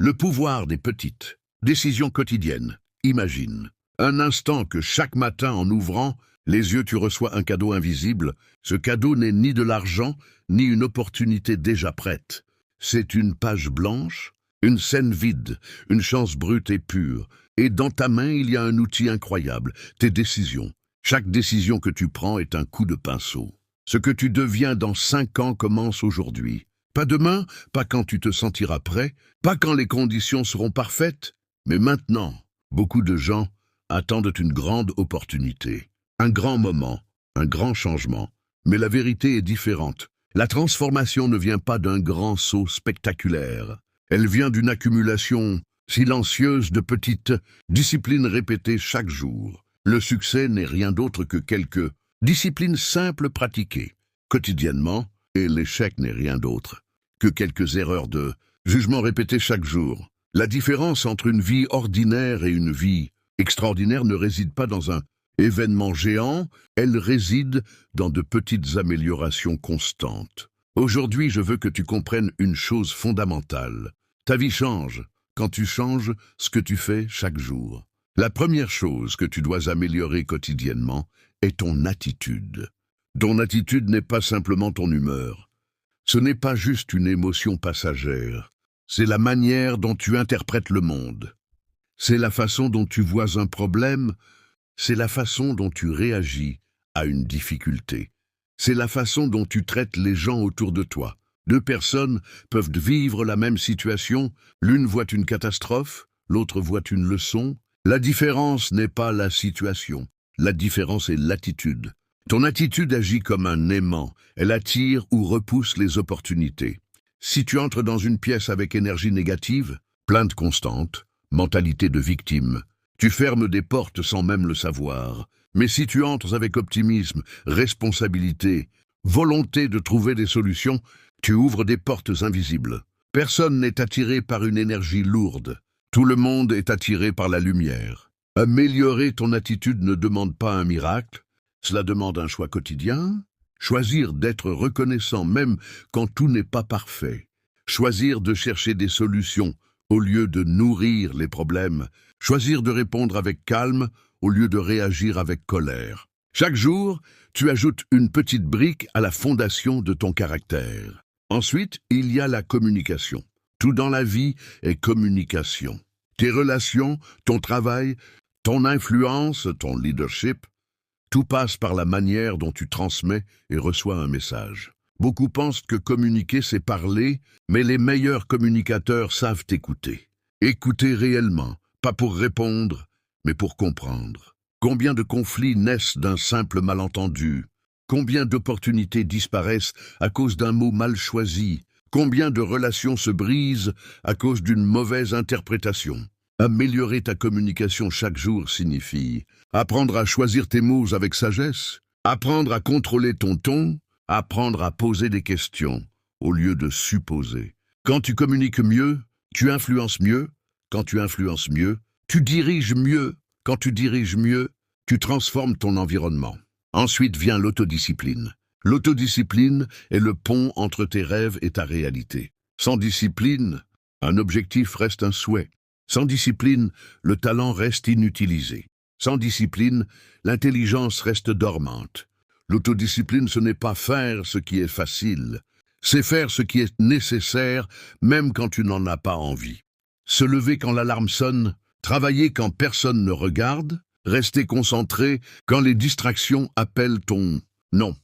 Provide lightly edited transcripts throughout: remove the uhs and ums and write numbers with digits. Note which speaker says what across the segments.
Speaker 1: Le pouvoir des petites décisions quotidiennes. Imagine un instant que chaque matin en ouvrant les yeux tu reçois un cadeau invisible. Ce cadeau n'est ni de l'argent, ni une opportunité déjà prête. C'est une page blanche, une scène vide, une chance brute et pure. Et dans ta main, il y a un outil incroyable, tes décisions. Chaque décision que tu prends est un coup de pinceau. Ce que tu deviens dans 5 ans commence aujourd'hui. Pas demain, pas quand tu te sentiras prêt, pas quand les conditions seront parfaites, mais maintenant. Beaucoup de gens attendent une grande opportunité, un grand moment, un grand changement. Mais la vérité est différente. La transformation ne vient pas d'un grand saut spectaculaire. Elle vient d'une accumulation silencieuse de petites disciplines répétées chaque jour. Le succès n'est rien d'autre que quelques disciplines simples pratiquées quotidiennement, et l'échec n'est rien d'autre que quelques erreurs de jugement répétées chaque jour. La différence entre une vie ordinaire et une vie extraordinaire ne réside pas dans un événement géant, elle réside dans de petites améliorations constantes. Aujourd'hui, je veux que tu comprennes une chose fondamentale. Ta vie change quand tu changes ce que tu fais chaque jour. La première chose que tu dois améliorer quotidiennement est ton attitude. Ton attitude n'est pas simplement ton humeur. Ce n'est pas juste une émotion passagère. C'est la manière dont tu interprètes le monde. C'est la façon dont tu vois un problème. C'est la façon dont tu réagis à une difficulté. C'est la façon dont tu traites les gens autour de toi. 2 personnes peuvent vivre la même situation. L'une voit une catastrophe, l'autre voit une leçon. La différence n'est pas la situation. La différence est l'attitude. Ton attitude agit comme un aimant. Elle attire ou repousse les opportunités. Si tu entres dans une pièce avec énergie négative, plainte constante, mentalité de victime, tu fermes des portes sans même le savoir. Mais si tu entres avec optimisme, responsabilité, volonté de trouver des solutions, tu ouvres des portes invisibles. Personne n'est attiré par une énergie lourde. Tout le monde est attiré par la lumière. Améliorer ton attitude ne demande pas un miracle. Cela demande un choix quotidien. Choisir d'être reconnaissant même quand tout n'est pas parfait. Choisir de chercher des solutions au lieu de nourrir les problèmes. Choisir de répondre avec calme au lieu de réagir avec colère. Chaque jour, tu ajoutes une petite brique à la fondation de ton caractère. Ensuite, il y a la communication. Tout dans la vie est communication. Tes relations, ton travail, ton influence, ton leadership, tout passe par la manière dont tu transmets et reçois un message. Beaucoup pensent que communiquer, c'est parler, mais les meilleurs communicateurs savent écouter. Écouter réellement, pas pour répondre, mais pour comprendre. Combien de conflits naissent d'un simple malentendu? Combien d'opportunités disparaissent à cause d'un mot mal choisi? Combien de relations se brisent à cause d'une mauvaise interprétation? Améliorer ta communication chaque jour signifie apprendre à choisir tes mots avec sagesse, apprendre à contrôler ton ton, apprendre à poser des questions au lieu de supposer. Quand tu communiques mieux, tu influences mieux. Quand tu influences mieux, tu diriges mieux. Quand tu diriges mieux, tu transformes ton environnement. Ensuite vient l'autodiscipline. L'autodiscipline est le pont entre tes rêves et ta réalité. Sans discipline, un objectif reste un souhait. Sans discipline, le talent reste inutilisé. Sans discipline, l'intelligence reste dormante. L'autodiscipline, ce n'est pas faire ce qui est facile. C'est faire ce qui est nécessaire, même quand tu n'en as pas envie. Se lever quand l'alarme sonne, travailler quand personne ne regarde, rester concentré quand les distractions appellent ton nom.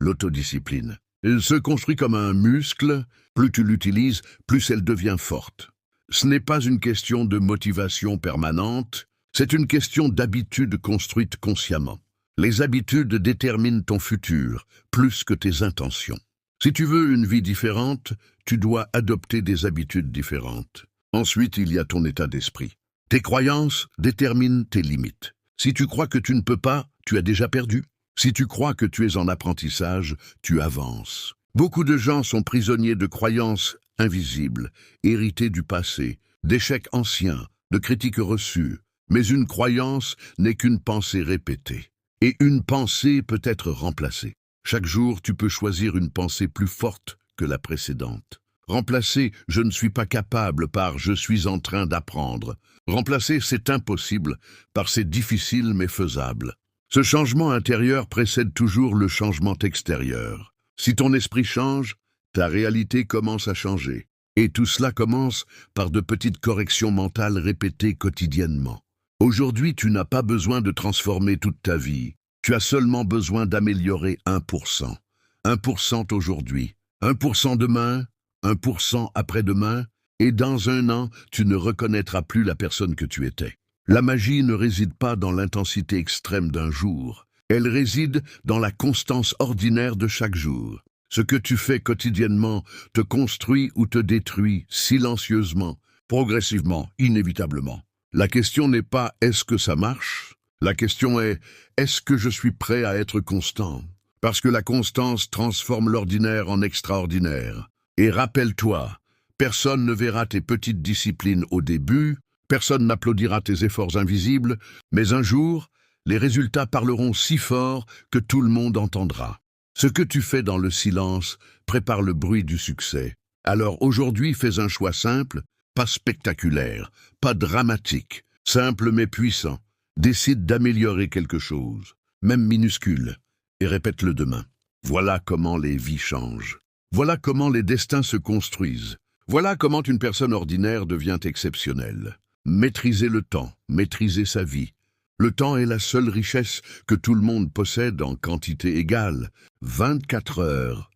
Speaker 1: L'autodiscipline. Elle se construit comme un muscle. Plus tu l'utilises, plus elle devient forte. Ce n'est pas une question de motivation permanente, c'est une question d'habitude construite consciemment. Les habitudes déterminent ton futur, plus que tes intentions. Si tu veux une vie différente, tu dois adopter des habitudes différentes. Ensuite, il y a ton état d'esprit. Tes croyances déterminent tes limites. Si tu crois que tu ne peux pas, tu as déjà perdu. Si tu crois que tu es en apprentissage, tu avances. Beaucoup de gens sont prisonniers de croyances invisibles, héritées du passé, d'échecs anciens, de critiques reçues. Mais une croyance n'est qu'une pensée répétée. Et une pensée peut être remplacée. Chaque jour, tu peux choisir une pensée plus forte que la précédente. Remplacer « je ne suis pas capable » par « je suis en train d'apprendre ». Remplacer « c'est impossible » par « c'est difficile mais faisable ». Ce changement intérieur précède toujours le changement extérieur. Si ton esprit change, ta réalité commence à changer. Et tout cela commence par de petites corrections mentales répétées quotidiennement. Aujourd'hui, tu n'as pas besoin de transformer toute ta vie. Tu as seulement besoin d'améliorer 1%. 1% aujourd'hui, 1% demain, 1% après-demain, et dans un an, tu ne reconnaîtras plus la personne que tu étais. La magie ne réside pas dans l'intensité extrême d'un jour. Elle réside dans la constance ordinaire de chaque jour. Ce que tu fais quotidiennement te construit ou te détruit silencieusement, progressivement, inévitablement. La question n'est pas « est-ce que ça marche ?» La question est « est-ce que je suis prêt à être constant ?» Parce que la constance transforme l'ordinaire en extraordinaire. Et rappelle-toi, personne ne verra tes petites disciplines au début, personne n'applaudira tes efforts invisibles, mais un jour, les résultats parleront si fort que tout le monde entendra. Ce que tu fais dans le silence prépare le bruit du succès. Alors aujourd'hui, fais un choix simple, pas spectaculaire, pas dramatique, simple mais puissant. Décide d'améliorer quelque chose, même minuscule, et répète-le demain. Voilà comment les vies changent. Voilà comment les destins se construisent. Voilà comment une personne ordinaire devient exceptionnelle. Maîtriser le temps, maîtriser sa vie. Le temps est la seule richesse que tout le monde possède en quantité égale. 24 heures.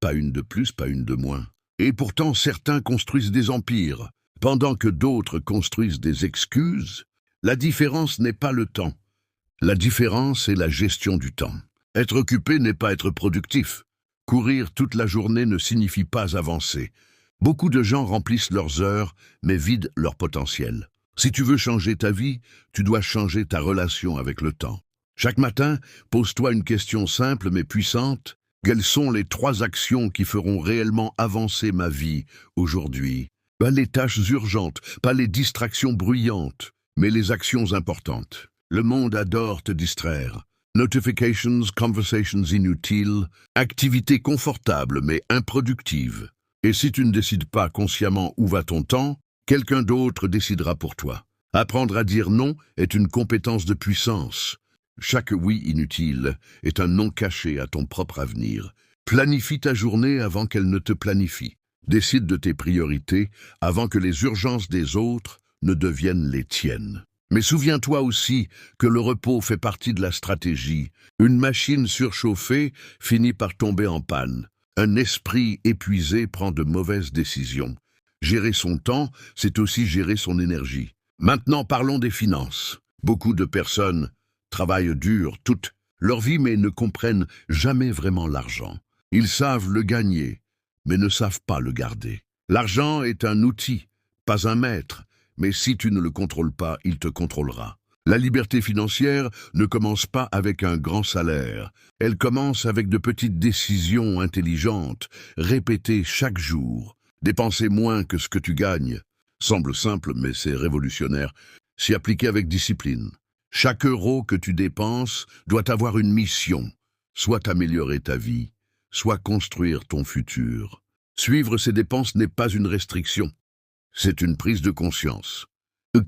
Speaker 1: Pas une de plus, pas une de moins. Et pourtant, certains construisent des empires, pendant que d'autres construisent des excuses. La différence n'est pas le temps. La différence est la gestion du temps. Être occupé n'est pas être productif. Courir toute la journée ne signifie pas avancer. Beaucoup de gens remplissent leurs heures, mais vident leur potentiel. Si tu veux changer ta vie, tu dois changer ta relation avec le temps. Chaque matin, pose-toi une question simple mais puissante. Quelles sont les 3 actions qui feront réellement avancer ma vie aujourd'hui? Pas les tâches urgentes, pas les distractions bruyantes, mais les actions importantes. Le monde adore te distraire. Notifications, conversations inutiles, activités confortables mais improductives. Et si tu ne décides pas consciemment où va ton temps, quelqu'un d'autre décidera pour toi. Apprendre à dire non est une compétence de puissance. Chaque oui inutile est un non caché à ton propre avenir. Planifie ta journée avant qu'elle ne te planifie. Décide de tes priorités avant que les urgences des autres ne deviennent les tiennes. Mais souviens-toi aussi que le repos fait partie de la stratégie. Une machine surchauffée finit par tomber en panne. Un esprit épuisé prend de mauvaises décisions. Gérer son temps, c'est aussi gérer son énergie. Maintenant, parlons des finances. Beaucoup de personnes travaillent dur toute leur vie mais ne comprennent jamais vraiment l'argent. Ils savent le gagner, mais ne savent pas le garder. L'argent est un outil, pas un maître. Mais si tu ne le contrôles pas, il te contrôlera. La liberté financière ne commence pas avec un grand salaire. Elle commence avec de petites décisions intelligentes, répétées chaque jour. Dépenser moins que ce que tu gagnes semble simple, mais c'est révolutionnaire. Si appliqué avec discipline. Chaque euro que tu dépenses doit avoir une mission. Soit améliorer ta vie, soit construire ton futur. Suivre ces dépenses n'est pas une restriction. C'est une prise de conscience.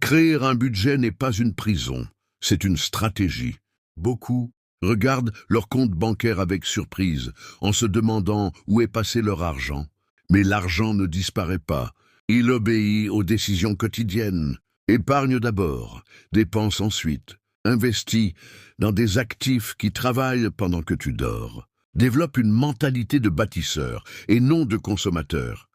Speaker 1: Créer un budget n'est pas une prison, c'est une stratégie. Beaucoup regardent leur compte bancaire avec surprise, en se demandant où est passé leur argent. Mais l'argent ne disparaît pas, il obéit aux décisions quotidiennes. Épargne d'abord, dépense ensuite, investis dans des actifs qui travaillent pendant que tu dors. Développe une mentalité de bâtisseur et non de consommateur.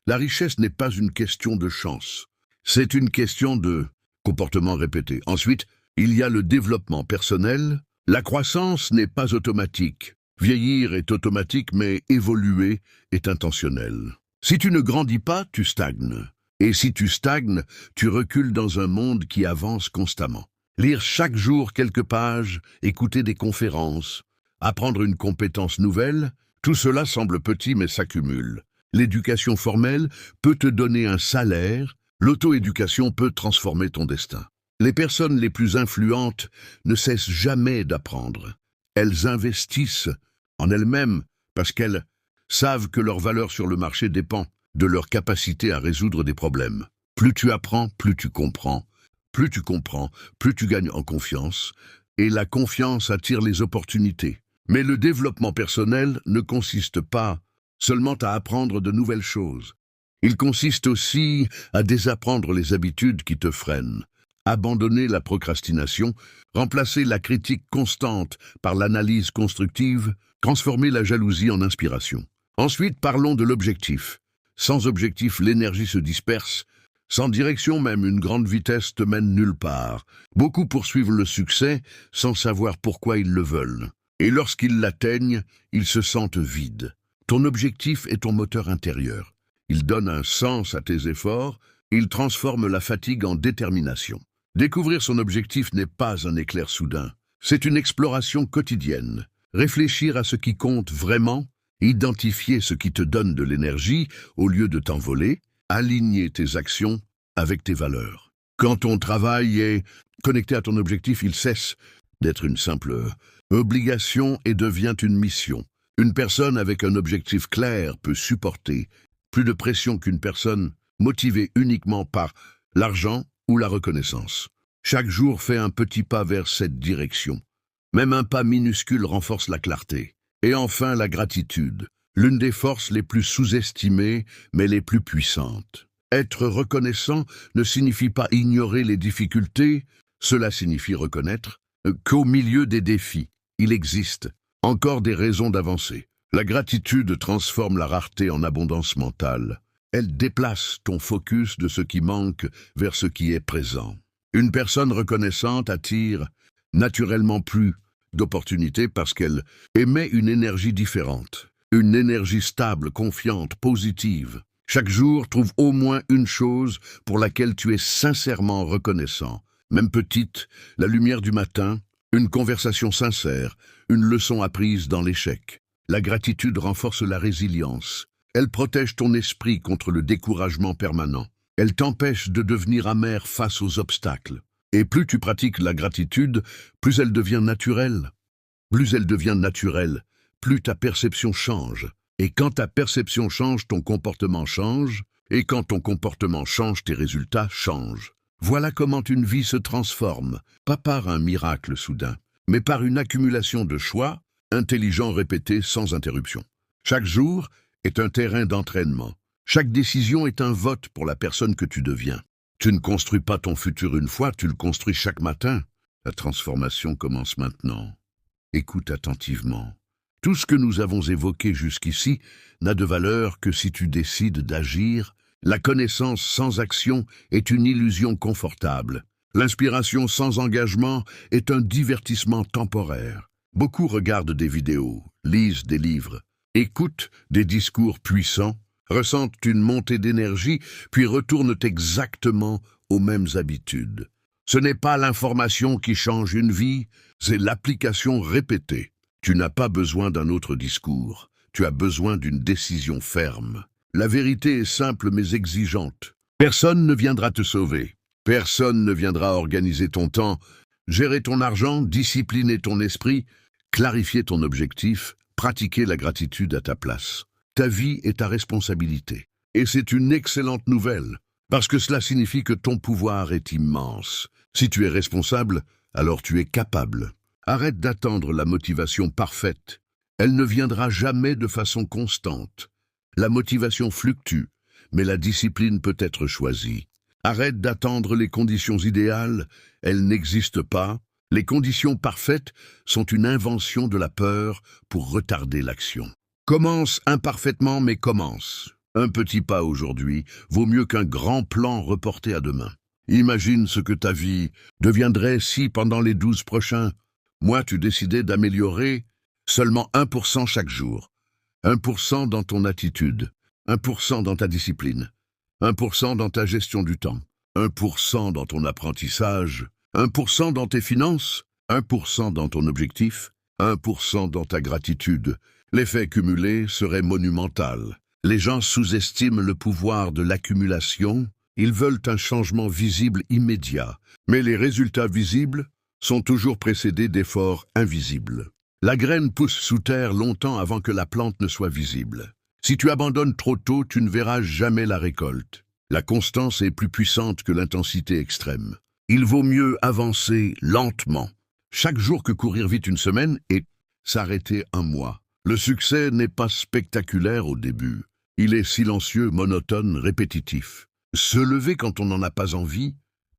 Speaker 1: La richesse n'est pas une question de chance, c'est une question de comportement répété. Ensuite, il y a le développement personnel. La croissance n'est pas automatique. Vieillir est automatique, mais évoluer est intentionnel. Si tu ne grandis pas, tu stagnes. Et si tu stagnes, tu recules dans un monde qui avance constamment. Lire chaque jour quelques pages, écouter des conférences, apprendre une compétence nouvelle, tout cela semble petit mais s'accumule. L'éducation formelle peut te donner un salaire, l'auto-éducation peut transformer ton destin. Les personnes les plus influentes ne cessent jamais d'apprendre. Elles investissent en elles-mêmes parce qu'elles savent que leur valeur sur le marché dépend de leur capacité à résoudre des problèmes. Plus tu apprends, plus tu comprends. Plus tu comprends, plus tu gagnes en confiance. Et la confiance attire les opportunités. Mais le développement personnel ne consiste pas seulement à apprendre de nouvelles choses. Il consiste aussi à désapprendre les habitudes qui te freinent, abandonner la procrastination, remplacer la critique constante par l'analyse constructive, transformer la jalousie en inspiration. Ensuite, parlons de l'objectif. Sans objectif, l'énergie se disperse. Sans direction, même une grande vitesse te mène nulle part. Beaucoup poursuivent le succès sans savoir pourquoi ils le veulent. Et lorsqu'ils l'atteignent, ils se sentent vides. Ton objectif est ton moteur intérieur. Il donne un sens à tes efforts, il transforme la fatigue en détermination. Découvrir son objectif n'est pas un éclair soudain. C'est une exploration quotidienne. Réfléchir à ce qui compte vraiment, identifier ce qui te donne de l'énergie au lieu de t'envoler, aligner tes actions avec tes valeurs. Quand ton travail est connecté à ton objectif, il cesse d'être une simple obligation et devient une mission. Une personne avec un objectif clair peut supporter plus de pression qu'une personne motivée uniquement par l'argent ou la reconnaissance. Chaque jour fait un petit pas vers cette direction. Même un pas minuscule renforce la clarté. Et enfin, la gratitude, l'une des forces les plus sous-estimées, mais les plus puissantes. Être reconnaissant ne signifie pas ignorer les difficultés, cela signifie reconnaître qu'au milieu des défis, il existe encore des raisons d'avancer. La gratitude transforme la rareté en abondance mentale. Elle déplace ton focus de ce qui manque vers ce qui est présent. Une personne reconnaissante attire naturellement plus d'opportunités parce qu'elle émet une énergie différente. Une énergie stable, confiante, positive. Chaque jour, trouve au moins une chose pour laquelle tu es sincèrement reconnaissant. Même petite, la lumière du matin, une conversation sincère, une leçon apprise dans l'échec. La gratitude renforce la résilience. Elle protège ton esprit contre le découragement permanent. Elle t'empêche de devenir amer face aux obstacles. Et plus tu pratiques la gratitude, plus elle devient naturelle. Plus elle devient naturelle, plus ta perception change. Et quand ta perception change, ton comportement change. Et quand ton comportement change, tes résultats changent. Voilà comment une vie se transforme, pas par un miracle soudain, mais par une accumulation de choix, intelligents répétés sans interruption. Chaque jour est un terrain d'entraînement. Chaque décision est un vote pour la personne que tu deviens. Tu ne construis pas ton futur une fois, tu le construis chaque matin. La transformation commence maintenant. Écoute attentivement. Tout ce que nous avons évoqué jusqu'ici n'a de valeur que si tu décides d'agir. La connaissance sans action est une illusion confortable. L'inspiration sans engagement est un divertissement temporaire. Beaucoup regardent des vidéos, lisent des livres, écoutent des discours puissants, ressentent une montée d'énergie, puis retournent exactement aux mêmes habitudes. Ce n'est pas l'information qui change une vie, c'est l'application répétée. Tu n'as pas besoin d'un autre discours, tu as besoin d'une décision ferme. La vérité est simple mais exigeante. Personne ne viendra te sauver. Personne ne viendra organiser ton temps, gérer ton argent, discipliner ton esprit, clarifier ton objectif, pratiquer la gratitude à ta place. Ta vie est ta responsabilité. Et c'est une excellente nouvelle, parce que cela signifie que ton pouvoir est immense. Si tu es responsable, alors tu es capable. Arrête d'attendre la motivation parfaite. Elle ne viendra jamais de façon constante. La motivation fluctue, mais la discipline peut être choisie. Arrête d'attendre les conditions idéales, elles n'existent pas. Les conditions parfaites sont une invention de la peur pour retarder l'action. Commence imparfaitement, mais commence. Un petit pas aujourd'hui vaut mieux qu'un grand plan reporté à demain. Imagine ce que ta vie deviendrait si, pendant les 12 prochains mois, tu décidais d'améliorer seulement 1% chaque jour. 1% dans ton attitude, 1% dans ta discipline, 1% dans ta gestion du temps, 1% dans ton apprentissage, 1% dans tes finances, 1% dans ton objectif, 1% dans ta gratitude. L'effet cumulé serait monumental. Les gens sous-estiment le pouvoir de l'accumulation. Ils veulent un changement visible immédiat, mais les résultats visibles sont toujours précédés d'efforts invisibles. La graine pousse sous terre longtemps avant que la plante ne soit visible. Si tu abandonnes trop tôt, tu ne verras jamais la récolte. La constance est plus puissante que l'intensité extrême. Il vaut mieux avancer lentement. Chaque jour que courir vite une semaine et s'arrêter un mois. Le succès n'est pas spectaculaire au début. Il est silencieux, monotone, répétitif. Se lever quand on n'en a pas envie,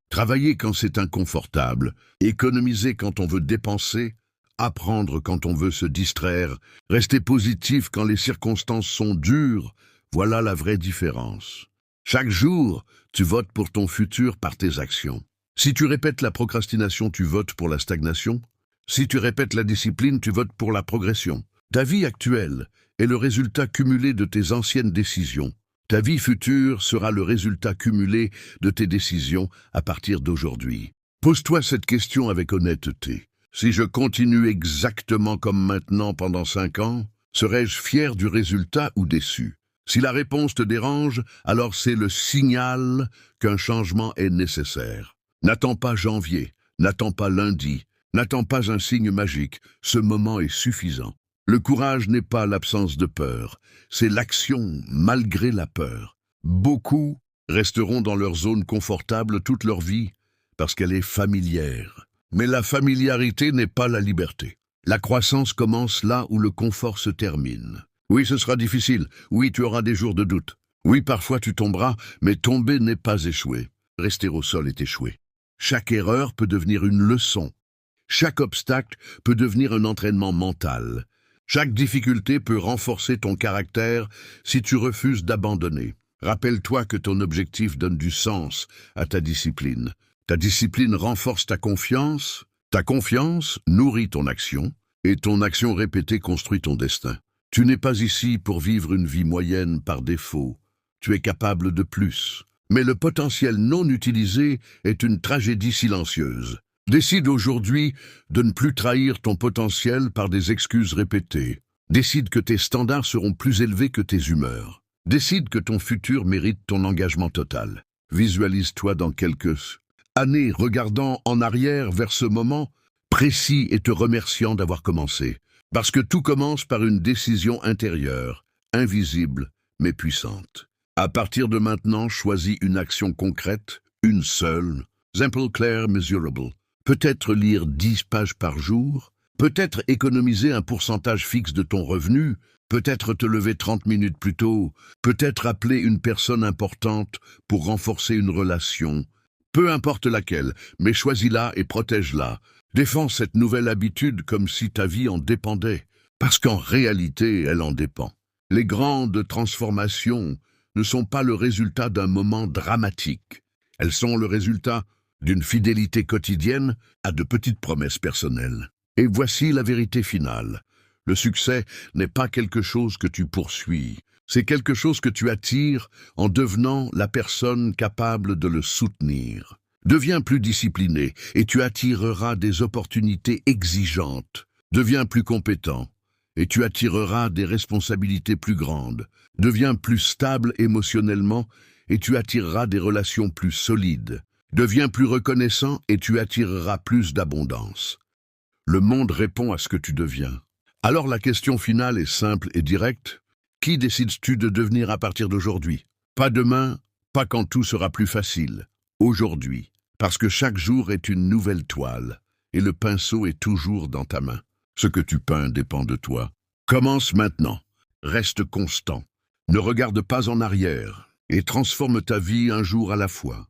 Speaker 1: travailler quand c'est inconfortable, économiser quand on veut dépenser, apprendre quand on veut se distraire, rester positif quand les circonstances sont dures, voilà la vraie différence. Chaque jour, tu votes pour ton futur par tes actions. Si tu répètes la procrastination, tu votes pour la stagnation. Si tu répètes la discipline, tu votes pour la progression. Ta vie actuelle est le résultat cumulé de tes anciennes décisions. Ta vie future sera le résultat cumulé de tes décisions à partir d'aujourd'hui. Pose-toi cette question avec honnêteté. Si je continue exactement comme maintenant pendant 5 ans, serais-je fier du résultat ou déçu? Si la réponse te dérange, alors c'est le signal qu'un changement est nécessaire. N'attends pas janvier, n'attends pas lundi, n'attends pas un signe magique, ce moment est suffisant. Le courage n'est pas l'absence de peur, c'est l'action malgré la peur. Beaucoup resteront dans leur zone confortable toute leur vie parce qu'elle est familière. Mais la familiarité n'est pas la liberté. La croissance commence là où le confort se termine. Oui, ce sera difficile. Oui, tu auras des jours de doute. Oui, parfois tu tomberas, mais tomber n'est pas échouer. Rester au sol est échouer. Chaque erreur peut devenir une leçon. Chaque obstacle peut devenir un entraînement mental. Chaque difficulté peut renforcer ton caractère si tu refuses d'abandonner. Rappelle-toi que ton objectif donne du sens à ta discipline. Ta discipline renforce ta confiance nourrit ton action, et ton action répétée construit ton destin. Tu n'es pas ici pour vivre une vie moyenne par défaut. Tu es capable de plus. Mais le potentiel non utilisé est une tragédie silencieuse. Décide aujourd'hui de ne plus trahir ton potentiel par des excuses répétées. Décide que tes standards seront plus élevés que tes humeurs. Décide que ton futur mérite ton engagement total. Visualise-toi dans quelques années regardant en arrière vers ce moment précis et te remerciant d'avoir commencé. Parce que tout commence par une décision intérieure, invisible mais puissante. À partir de maintenant, choisis une action concrète, une seule, simple, claire, measurable. Peut-être lire 10 pages par jour, peut-être économiser un pourcentage fixe de ton revenu, peut-être te lever 30 minutes plus tôt, peut-être appeler une personne importante pour renforcer une relation. Peu importe laquelle, mais choisis-la et protège-la. Défends cette nouvelle habitude comme si ta vie en dépendait, parce qu'en réalité, elle en dépend. Les grandes transformations ne sont pas le résultat d'un moment dramatique. Elles sont le résultat d'une fidélité quotidienne à de petites promesses personnelles. Et voici la vérité finale. Le succès n'est pas quelque chose que tu poursuis, c'est quelque chose que tu attires en devenant la personne capable de le soutenir. Deviens plus discipliné et tu attireras des opportunités exigeantes. Deviens plus compétent et tu attireras des responsabilités plus grandes. Deviens plus stable émotionnellement et tu attireras des relations plus solides. Deviens plus reconnaissant et tu attireras plus d'abondance. Le monde répond à ce que tu deviens. Alors la question finale est simple et directe. Qui décides-tu de devenir à partir d'aujourd'hui? Pas demain, pas quand tout sera plus facile. Aujourd'hui, parce que chaque jour est une nouvelle toile et le pinceau est toujours dans ta main. Ce que tu peins dépend de toi. Commence maintenant. Reste constant. Ne regarde pas en arrière et transforme ta vie un jour à la fois.